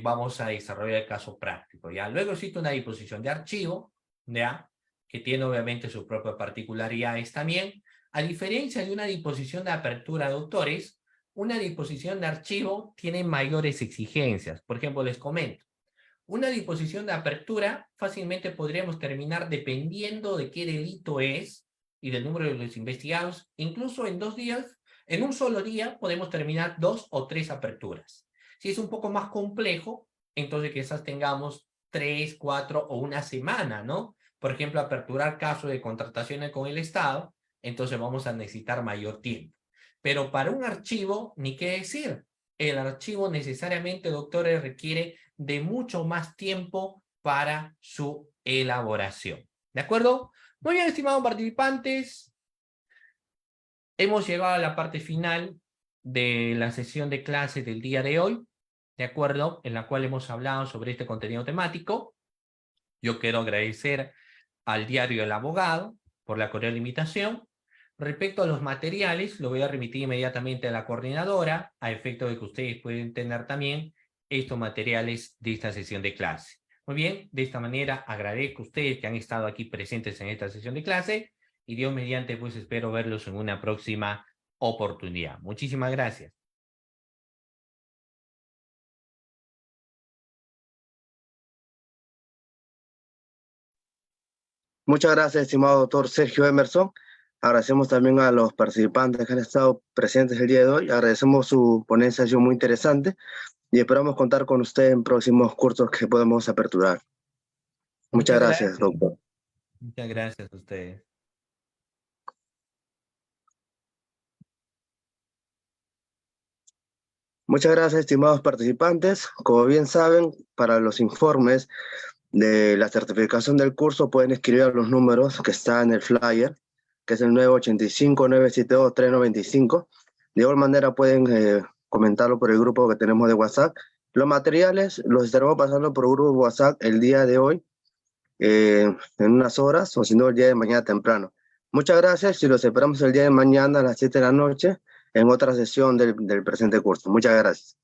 vamos a desarrollar el caso práctico, ¿ya? Luego existe una disposición de archivo, ¿ya? Que tiene obviamente sus propias particularidades también. A diferencia de una disposición de apertura de autores, una disposición de archivo tiene mayores exigencias. Por ejemplo, les comento. Una disposición de apertura fácilmente podríamos terminar dependiendo de qué delito es y del número de los investigados. Incluso en 2 días, en un solo día, podemos terminar 2 o 3 aperturas. Si es un poco más complejo, entonces quizás tengamos 3, 4 o una semana, ¿no? Por ejemplo, aperturar casos de contrataciones con el Estado, entonces vamos a necesitar mayor tiempo. Pero para un archivo, ni qué decir. El archivo necesariamente, doctores, requiere de mucho más tiempo para su elaboración. ¿De acuerdo? Muy bien, estimados participantes. Hemos llegado a la parte final de la sesión de clase del día de hoy, ¿de acuerdo? En la cual hemos hablado sobre este contenido temático. Yo quiero agradecer al Diario del Abogado por la cordial invitación. Respecto a los materiales, lo voy a remitir inmediatamente a la coordinadora, a efecto de que ustedes pueden tener también estos materiales de esta sesión de clase. Muy bien, de esta manera agradezco a ustedes que han estado aquí presentes en esta sesión de clase y Dios mediante, pues espero verlos en una próxima oportunidad. Muchísimas gracias. Muchas gracias, estimado doctor Sergio Emerson. Agradecemos también a los participantes que han estado presentes el día de hoy. Agradecemos su ponencia, ha sido muy interesante y esperamos contar con usted en próximos cursos que podemos aperturar. Muchas Muchas gracias, gracias. doctor. Muchas gracias a ustedes. Muchas gracias, estimados participantes. Como bien saben, para los informes de la certificación del curso pueden escribir a los números que están en el flyer, que es el 985-972-395. De igual manera pueden comentarlo por el grupo que tenemos de WhatsApp. Los materiales los estaremos pasando por el grupo de WhatsApp el día de hoy, en unas horas, o si no, el día de mañana temprano. Muchas gracias y los esperamos el día de mañana a las 7 de la noche en otra sesión del presente curso. Muchas gracias.